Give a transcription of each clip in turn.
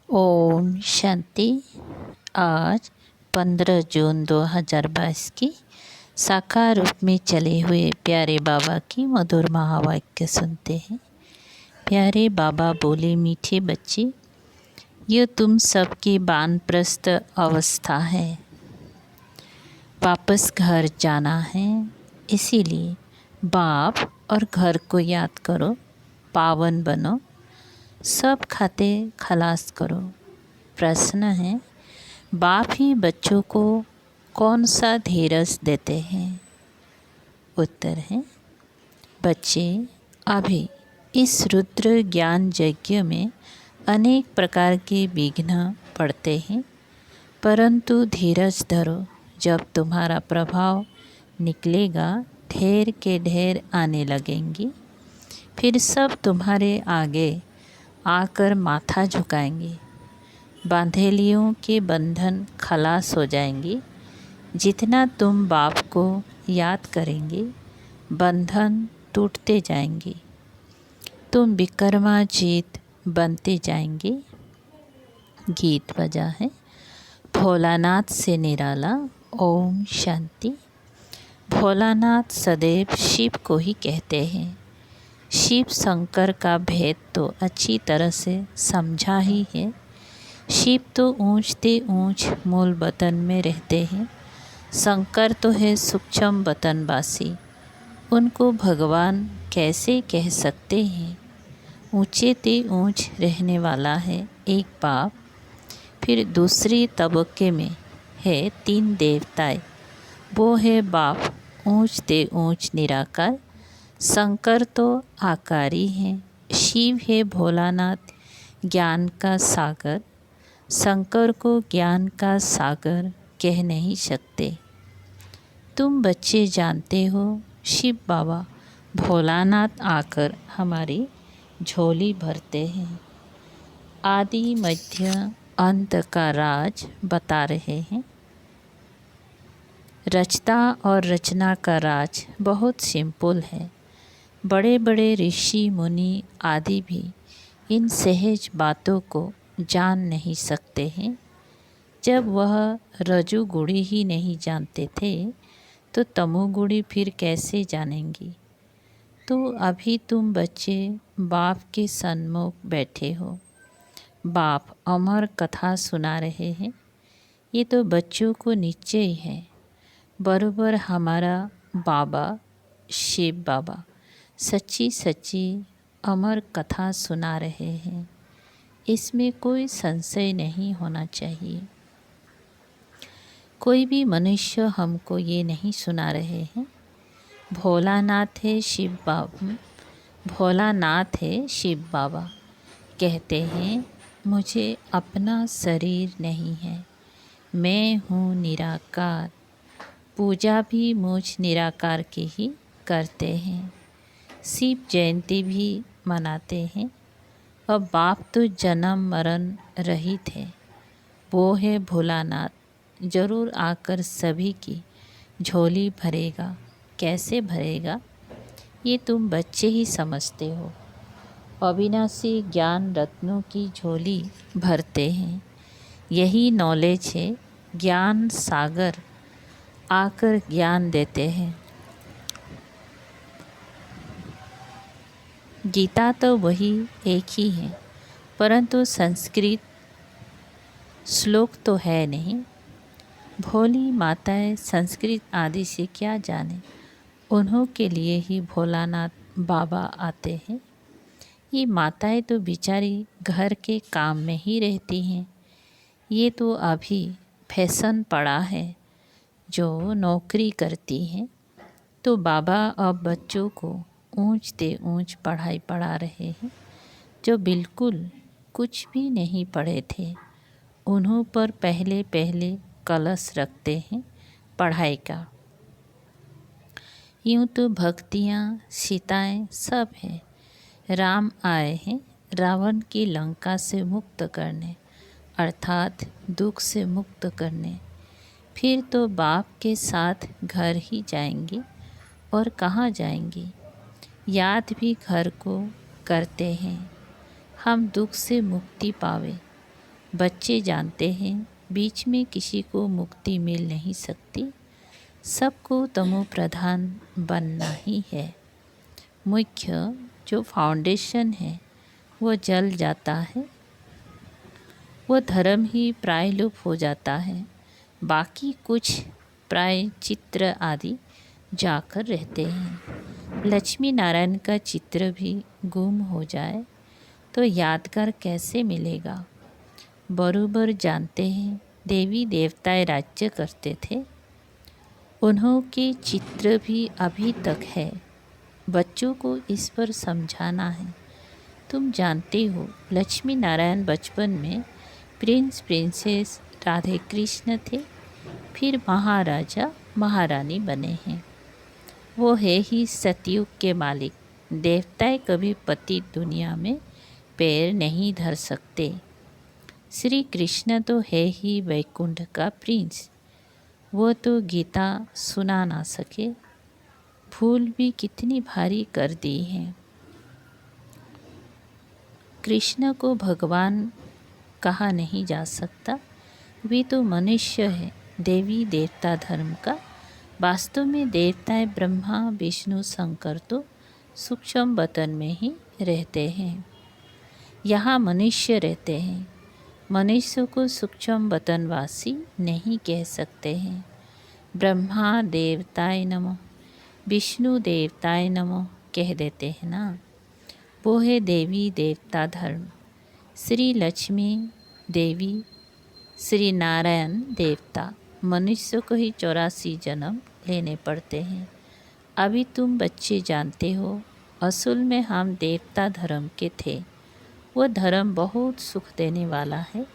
ओम शांति। आज 15 जून 2022 की साकार रूप में चले हुए प्यारे बाबा की मधुर महावाक्य सुनते हैं। प्यारे बाबा बोले, मीठे बच्चे, ये तुम सबकी वानप्रस्थ अवस्था है। वापस घर जाना है, इसीलिए बाप और घर को याद करो, पावन बनो, सब खाते खलास करो। प्रश्न है, बाप ही बच्चों को कौन सा धीरज देते हैं? उत्तर है, बच्चे अभी इस रुद्र ज्ञान यज्ञ में अनेक प्रकार के विघ्न पड़ते हैं, परंतु धीरज धरो। जब तुम्हारा प्रभाव निकलेगा, ढेर के ढेर आने लगेंगी, फिर सब तुम्हारे आगे आकर माथा झुकाएंगे। बांधेलियों के बंधन खलास हो जाएंगे। जितना तुम बाप को याद करेंगे, बंधन टूटते जाएंगे। तुम विक्रमाजीत बनते जाएंगे। गीत बजा है, भोलानाथ से निराला। ओम शांति। भोलानाथ सदैव शिव को ही कहते हैं। शिव शंकर का भेद तो अच्छी तरह से समझा ही है। शिव तो ऊंचते ऊंच मूल वतन में रहते हैं। शंकर तो है सूक्ष्म वतनवासी। उनको भगवान कैसे कह सकते हैं? ऊंचे ते ऊंच रहने वाला है एक बाप। फिर दूसरी तबके में है 3 देवताएं। वो है बाप ऊंच ते ऊंच निराकार। शंकर तो आकारी हैं। शिव है भोलानाथ ज्ञान का सागर। शंकर को ज्ञान का सागर कह नहीं सकते। तुम बच्चे जानते हो, शिव बाबा भोलानाथ आकर हमारी झोली भरते हैं। आदि मध्य अंत का राज बता रहे हैं। रचता और रचना का राज बहुत सिंपल है। बड़े बड़े ऋषि मुनि आदि भी इन सहज बातों को जान नहीं सकते हैं। जब वह रजुगुणी ही नहीं जानते थे, तो तमोगुणी फिर कैसे जानेंगी? तो अभी तुम बच्चे बाप के सन्मुख बैठे हो। बाप अमर कथा सुना रहे हैं। ये तो बच्चों को निश्चय है, बरोबर हमारा बाबा शिव बाबा सच्ची सच्ची अमर कथा सुना रहे हैं। इसमें कोई संशय नहीं होना चाहिए। कोई भी मनुष्य हमको ये नहीं सुना रहे हैं। भोलानाथ है शिव बाबा, भोलानाथ है शिव बाबा कहते हैं, मुझे अपना शरीर नहीं है, मैं हूँ निराकार। पूजा भी मुझ निराकार की ही करते हैं। शिव जयंती भी मनाते हैं। अब बाप तो जन्म मरण रहित है। वो है भोलानाथ, ज़रूर आकर सभी की झोली भरेगा। कैसे भरेगा, ये तुम बच्चे ही समझते हो। अविनाशी ज्ञान रत्नों की झोली भरते हैं। यही नॉलेज है। ज्ञान सागर आकर ज्ञान देते हैं। गीता तो वही एक ही है, परंतु संस्कृत श्लोक तो है नहीं। भोली माताएं संस्कृत आदि से क्या जाने, उन्हों के लिए ही भोलानाथ बाबा आते हैं। ये माताएं तो बेचारी घर के काम में ही रहती हैं। ये तो अभी फैशन पड़ा है, जो नौकरी करती हैं। तो बाबा अब बच्चों को ऊंच ते ऊंच पढ़ाई पढ़ा रहे हैं। जो बिल्कुल कुछ भी नहीं पढ़े थे, उन्हों पर पहले पहले कलश रखते हैं पढ़ाई का। यूँ तो भक्तियाँ सीताएँ सब हैं। राम आए हैं रावण की लंका से मुक्त करने, अर्थात दुख से मुक्त करने। फिर तो बाप के साथ घर ही जाएंगी। और कहाँ जाएंगी? याद भी घर को करते हैं। हम दुख से मुक्ति पावे, बच्चे जानते हैं बीच में किसी को मुक्ति मिल नहीं सकती, सबको तमो प्रधान बनना ही है। मुख्य जो फाउंडेशन है वो जल जाता है, वो धर्म ही प्रायलुप हो जाता है। बाकी कुछ प्राय चित्र आदि जाकर रहते हैं। लक्ष्मी नारायण का चित्र भी गुम हो जाए तो यादगार कैसे मिलेगा। बरोबर जानते हैं देवी देवताएं राज्य करते थे, उन्हों के चित्र भी अभी तक है। बच्चों को इस पर समझाना है। तुम जानते हो लक्ष्मी नारायण बचपन में प्रिंस प्रिंसेस राधे कृष्ण थे, फिर महाराजा महारानी बने हैं। वो है ही सतयुग के मालिक। देवताएं कभी पतित दुनिया में पैर नहीं धर सकते। श्री कृष्ण तो है ही वैकुंठ का प्रिंस, वो तो गीता सुना ना सके। भूल भी कितनी भारी कर दी है। कृष्ण को भगवान कहा नहीं जा सकता, वे तो मनुष्य है। देवी देवता धर्म का वास्तव में देवताएं ब्रह्मा विष्णु शंकर तो सूक्ष्म वतन में ही रहते हैं। यहाँ मनुष्य रहते हैं। मनुष्य को सूक्ष्म वतनवासी नहीं कह सकते हैं। ब्रह्मा देवताय नमः, विष्णु देवताय नमः कह देते हैं ना। वो है देवी देवता धर्म। श्री लक्ष्मी देवी, श्री नारायण देवता। मनुष्य को ही 84 जन्म लेने पड़ते हैं। अभी तुम बच्चे जानते हो असल में हम देवता धर्म के थे। वो धर्म बहुत सुख देने वाला है,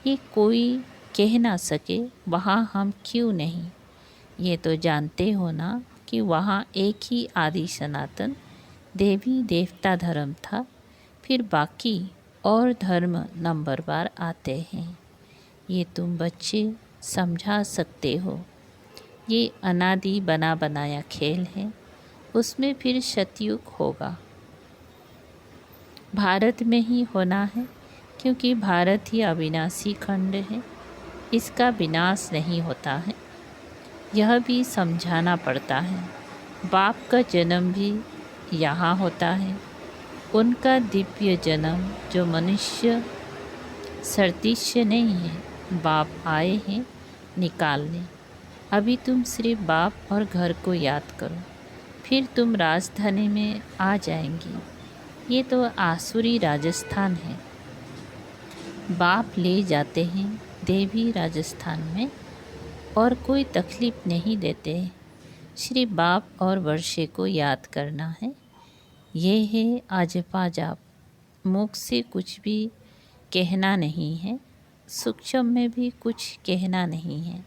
ये कोई कह ना सके वहाँ हम क्यों नहीं। ये तो जानते हो ना कि वहाँ एक ही आदि सनातन देवी देवता धर्म था, फिर बाकी और धर्म नंबरवार आते हैं। ये तुम बच्चे समझा सकते हो। ये अनादि बना बनाया खेल है, उसमें फिर सतयुग होगा। भारत में ही होना है, क्योंकि भारत ही अविनाशी खंड है, इसका विनाश नहीं होता है। यह भी समझाना पड़ता है। बाप का जन्म भी यहाँ होता है, उनका दिव्य जन्म जो मनुष्य सदृश्य नहीं है। बाप आए हैं निकालने। अभी तुम सिर्फ बाप और घर को याद करो, फिर तुम राजधानी में आ जाएंगी। ये तो आसुरी राजस्थान है। बाप ले जाते हैं देवी राजस्थान में और कोई तकलीफ़ नहीं देते। श्री बाप और वर्षे को याद करना है। ये है आजपा जाप। मुख से कुछ भी कहना नहीं है, सूक्ष्म में भी कुछ कहना नहीं है।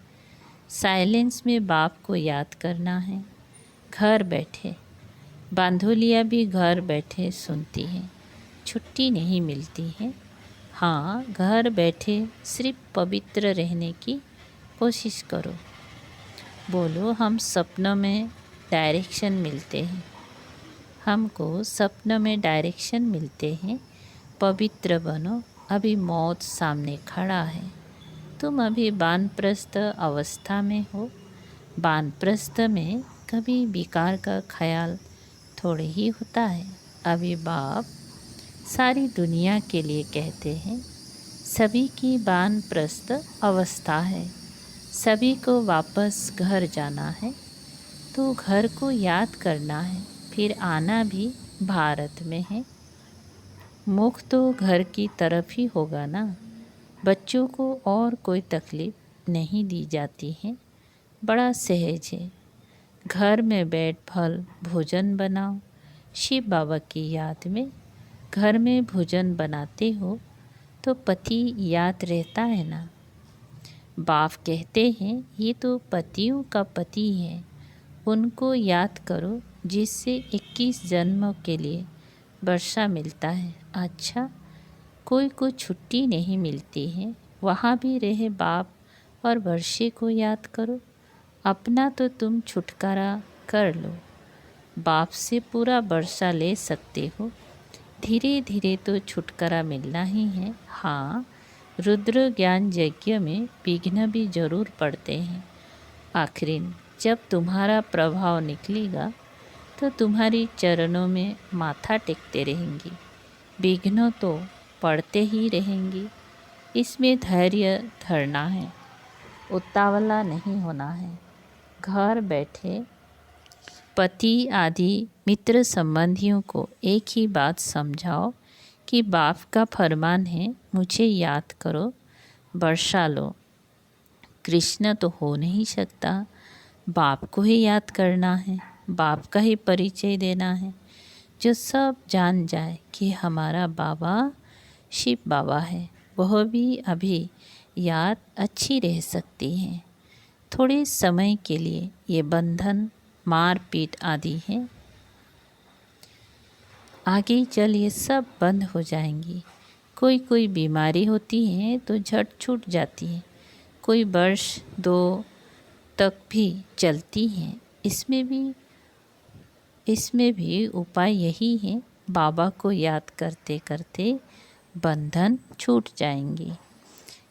साइलेंस में बाप को याद करना है। घर बैठे बांधोलिया भी घर बैठे सुनती है, छुट्टी नहीं मिलती है। हाँ, घर बैठे सिर्फ पवित्र रहने की कोशिश करो। बोलो हम सपनों में डायरेक्शन मिलते हैं, हमको सपनों में डायरेक्शन मिलते हैं। पवित्र बनो, अभी मौत सामने खड़ा है। तुम अभी वानप्रस्थ अवस्था में हो। वानप्रस्थ में कभी विकार का ख्याल थोड़े ही होता है। अभी बाप सारी दुनिया के लिए कहते हैं, सभी की वानप्रस्थ अवस्था है, सभी को वापस घर जाना है। तो घर को याद करना है, फिर आना भी भारत में है। मुख तो घर की तरफ ही होगा ना। बच्चों को और कोई तकलीफ़ नहीं दी जाती है, बड़ा सहज है। घर में बैठ फल भोजन बनाओ। शिव बाबा की याद में घर में भोजन बनाते हो तो पति याद रहता है ना। बाप कहते हैं ये तो पतियों का पति है, उनको याद करो जिससे 21 जन्मों के लिए वर्षा मिलता है। अच्छा, कोई को छुट्टी नहीं मिलती है, वहाँ भी रहे बाप और वर्षे को याद करो। अपना तो तुम छुटकारा कर लो, बाप से पूरा वर्षा ले सकते हो। धीरे धीरे तो छुटकारा मिलना ही है। हाँ, रुद्र ज्ञान यज्ञ में विघ्न भी जरूर पड़ते हैं। आखिर जब तुम्हारा प्रभाव निकलेगा तो तुम्हारी चरणों में माथा टेकते रहेंगी। विघ्न तो पड़ते ही रहेंगी, इसमें धैर्य धरना है, उतावला नहीं होना है। घर बैठे पति आदि मित्र संबंधियों को एक ही बात समझाओ कि बाप का फरमान है, मुझे याद करो, वर्षा लो। कृष्ण तो हो नहीं सकता, बाप को ही याद करना है, बाप का ही परिचय देना है। जो सब जान जाए कि हमारा बाबा शिव बाबा है, वह भी अभी याद अच्छी रह सकती है। थोड़े समय के लिए ये बंधन मारपीट आदि है, आगे चल ये सब बंद हो जाएंगी। कोई कोई बीमारी होती है तो झट छूट जाती है, कोई वर्ष 2 तक भी चलती हैं। इसमें भी उपाय यही है, बाबा को याद करते करते बंधन छूट जाएंगे।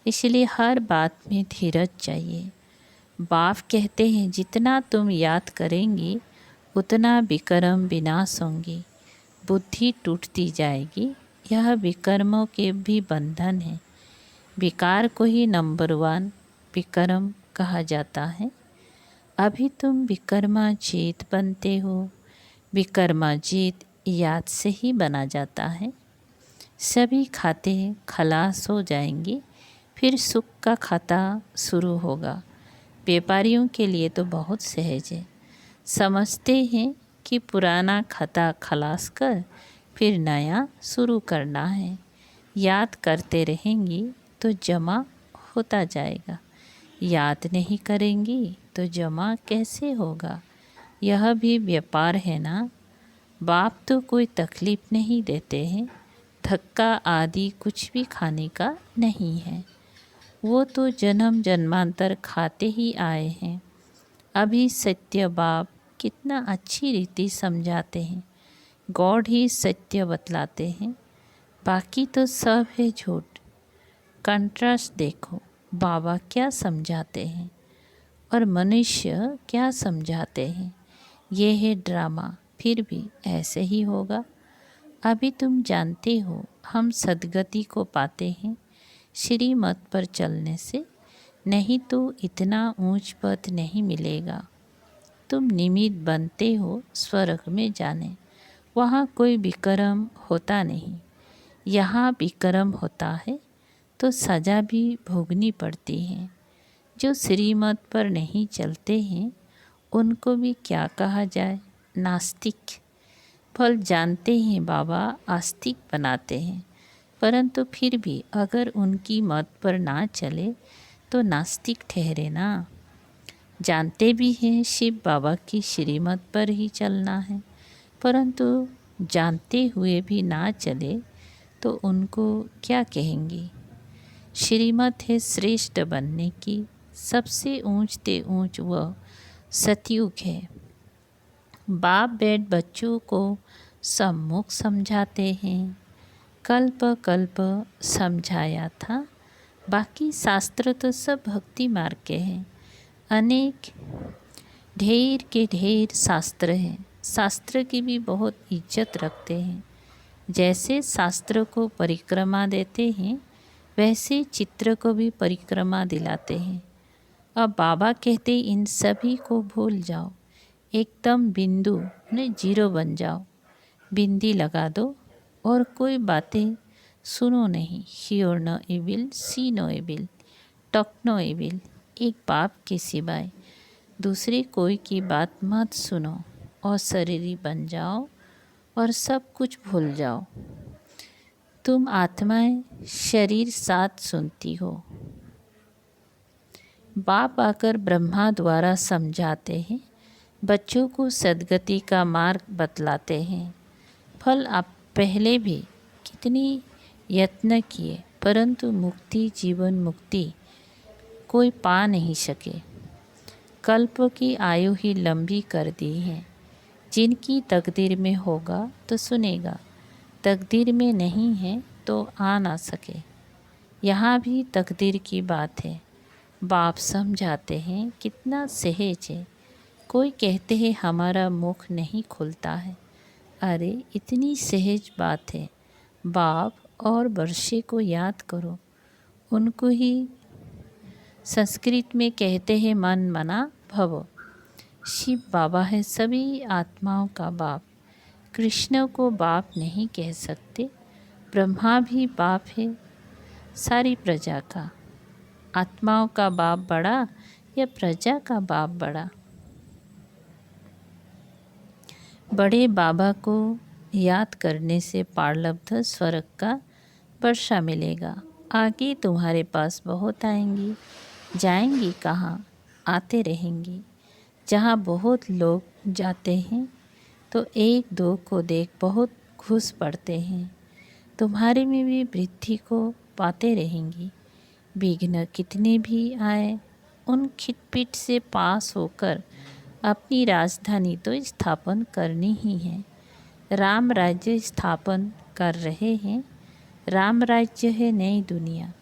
इसलिए हर बात में धीरज चाहिए। बाप कहते हैं, जितना तुम याद करेंगी उतना विकर्म विनाश होंगे, बुद्धि टूटती जाएगी। यह विकर्मों के भी बंधन है। विकार को ही नंबर 1 विकर्म कहा जाता है। अभी तुम विकर्माजीत बनते हो। विकर्माजीत याद से ही बना जाता है। सभी खाते खलास हो जाएंगे, फिर सुख का खाता शुरू होगा। व्यापारियों के लिए तो बहुत सहज है, समझते हैं कि पुराना खाता खलास कर फिर नया शुरू करना है। याद करते रहेंगी तो जमा होता जाएगा, याद नहीं करेंगी तो जमा कैसे होगा। यह भी व्यापार है ना। बाप तो कोई तकलीफ़ नहीं देते हैं, धक्का आदि कुछ भी खाने का नहीं है। वो तो जन्म जन्मांतर खाते ही आए हैं। अभी सत्य बाप कितना अच्छी रीति समझाते हैं, गॉड ही सत्य बतलाते हैं, बाकी तो सब है झूठ। कंट्रास्ट देखो, बाबा क्या समझाते हैं और मनुष्य क्या समझाते हैं। ये है ड्रामा, फिर भी ऐसे ही होगा। अभी तुम जानते हो हम सद्गति को पाते हैं श्रीमत पर चलने से, नहीं तो इतना ऊंच पद नहीं मिलेगा। तुम निमित्त बनते हो स्वर्ग में जाने, वहाँ कोई विकर्म होता नहीं। यहाँ विकर्म होता है तो सज़ा भी भोगनी पड़ती है। जो श्रीमत पर नहीं चलते हैं उनको भी क्या कहा जाए, नास्तिक। फल जानते हैं बाबा आस्तिक बनाते हैं, परंतु फिर भी अगर उनकी मत पर ना चले तो नास्तिक ठहरे ना। जानते भी हैं शिव बाबा की श्रीमत पर ही चलना है, परंतु जानते हुए भी ना चले तो उनको क्या कहेंगे। श्रीमत है श्रेष्ठ बनने की, सबसे ऊंचते ऊंच वह सतयुग है। बाप बैठ बच्चों को सम्मुख समझाते हैं। कल्प कल्प समझाया था, बाकी शास्त्र तो सब भक्ति मार्ग के हैं। अनेक ढेर के ढेर शास्त्र हैं, शास्त्र की भी बहुत इज्जत रखते हैं। जैसे शास्त्र को परिक्रमा देते हैं, वैसे चित्र को भी परिक्रमा दिलाते हैं। अब बाबा कहते इन सभी को भूल जाओ, एकदम बिंदु ने जीरो बन जाओ। बिंदी लगा दो और कोई बातें सुनो नहीं। Hear no evil, see no evil, talk no evil. एक बाप के सिवाय दूसरे कोई की बात मत सुनो और शरीरी बन जाओ और सब कुछ भूल जाओ। तुम आत्माएं शरीर साथ सुनती हो। बाप आकर ब्रह्मा द्वारा समझाते हैं, बच्चों को सद्गति का मार्ग बतलाते हैं। फल आप पहले भी कितनी यत्न किए, परंतु मुक्ति जीवन मुक्ति कोई पा नहीं सके। कल्प की आयु ही लंबी कर दी है। जिनकी तकदीर में होगा तो सुनेगा, तकदीर में नहीं है तो आ ना सके। यहाँ भी तकदीर की बात है। बाप समझाते हैं कितना सहज है। कोई कहते हैं हमारा मुख नहीं खुलता है। अरे इतनी सहज बात है। बाप और वर्षे को याद करो। उनको ही संस्कृत में कहते हैं मन मना भव। शिव बाबा है सभी आत्माओं का बाप। कृष्ण को बाप नहीं कह सकते। ब्रह्मा भी बाप है सारी प्रजा का। आत्माओं का बाप बड़ा या प्रजा का बाप बड़ा? बड़े बाबा को याद करने से पारलब्ध स्वर्ग का वर्षा मिलेगा। आगे तुम्हारे पास बहुत आएंगी। जाएंगी कहाँ? आते रहेंगी। जहाँ बहुत लोग जाते हैं तो एक दो को देख बहुत घुस पड़ते हैं। तुम्हारे में भी वृद्धि को पाते रहेंगी। विघ्न कितने भी आए उन खिटपिट से पास होकर अपनी राजधानी तो स्थापन करनी ही है। राम राज्य स्थापन कर रहे हैं। राम राज्य है नई दुनिया।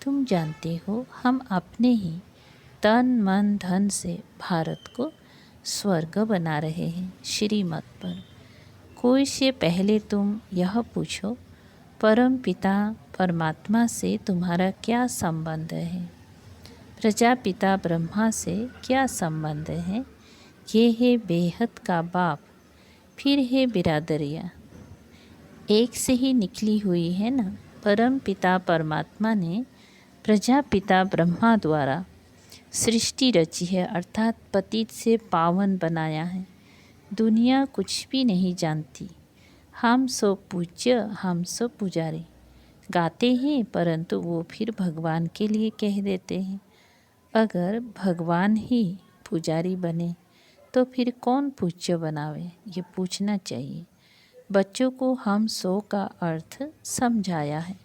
तुम जानते हो हम अपने ही तन मन धन से भारत को स्वर्ग बना रहे हैं श्रीमत पर। कोई से पहले तुम यह पूछो परम पिता परमात्मा से तुम्हारा क्या संबंध है? प्रजापिता ब्रह्मा से क्या संबंध है? ये है बेहद का बाप। फिर है बिरादरियाँ एक से ही निकली हुई है ना। परम पिता परमात्मा ने प्रजापिता ब्रह्मा द्वारा सृष्टि रची है, अर्थात पतित से पावन बनाया है। दुनिया कुछ भी नहीं जानती। हम सो पूज्य हम सो पुजारी गाते हैं, परंतु वो फिर भगवान के लिए कह देते हैं। अगर भगवान ही पुजारी बने तो फिर कौन पूज्य बनावे, ये पूछना चाहिए। बच्चों को हम सो का अर्थ समझाया है।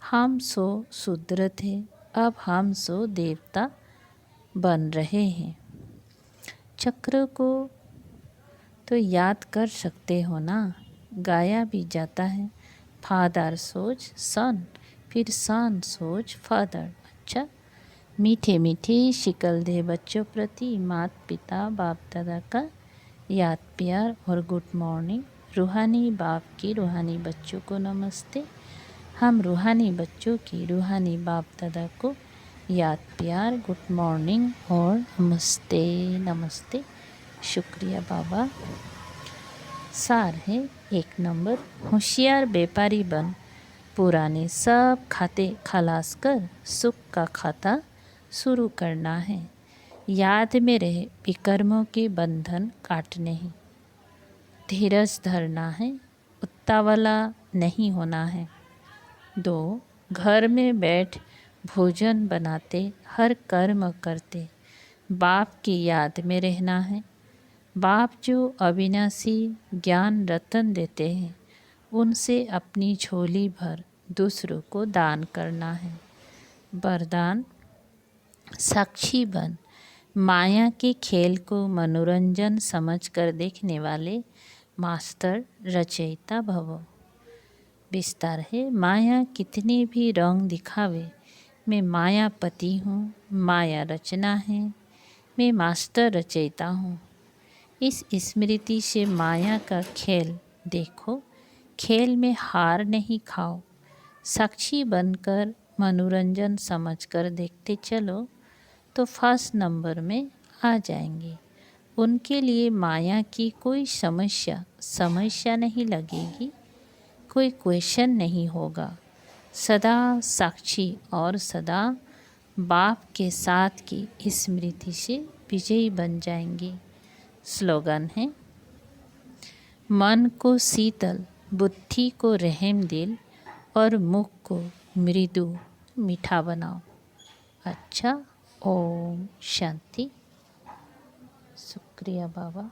हम सो शूद्र थे, अब हम सो देवता बन रहे हैं। चक्र को तो याद कर सकते हो ना, गाया भी जाता है। फादर सोच सन, फिर सन सोच फादर। अच्छा, मीठे मीठे शिकल दे बच्चों प्रति माता पिता बाप दादा का याद प्यार और गुड मॉर्निंग। रूहानी बाप की रूहानी बच्चों को नमस्ते। हम रूहानी बच्चों की रूहानी बाप दादा को याद प्यार गुड मॉर्निंग और नमस्ते नमस्ते। शुक्रिया बाबा। सार है 1 नंबर, होशियार व्यापारी बन। पुराने सब खाते खलास कर सुख का खाता शुरू करना है। याद में रहे विकर्मों के बंधन काटने हैं। धीरज धरना है, उतावला नहीं होना है। 2, घर में बैठ भोजन बनाते हर कर्म करते बाप की याद में रहना है। बाप जो अविनाशी ज्ञान रतन देते हैं उनसे अपनी झोली भर दूसरों को दान करना है। वरदान, साक्षी बन। माया के खेल को मनोरंजन समझकर देखने वाले मास्टर रचयिता भव। विस्तार है, माया कितने भी रंग दिखावे, मैं मायापति हूँ। माया रचना है, मैं मास्टर रचयिता हूँ। इस स्मृति से माया का खेल देखो, खेल में हार नहीं खाओ। साक्षी बनकर मनोरंजन समझकर देखते चलो तो फर्स्ट नंबर में आ जाएंगे। उनके लिए माया की कोई समस्या नहीं लगेगी, कोई क्वेश्चन नहीं होगा। सदा साक्षी और सदा बाप के साथ की स्मृति से विजयी बन जाएंगे। स्लोगन है, मन को शीतल, बुद्धि को रहम दिल और मुख को मृदु मीठा बनाओ। अच्छा, ओम शांति। शुक्रिया बाबा।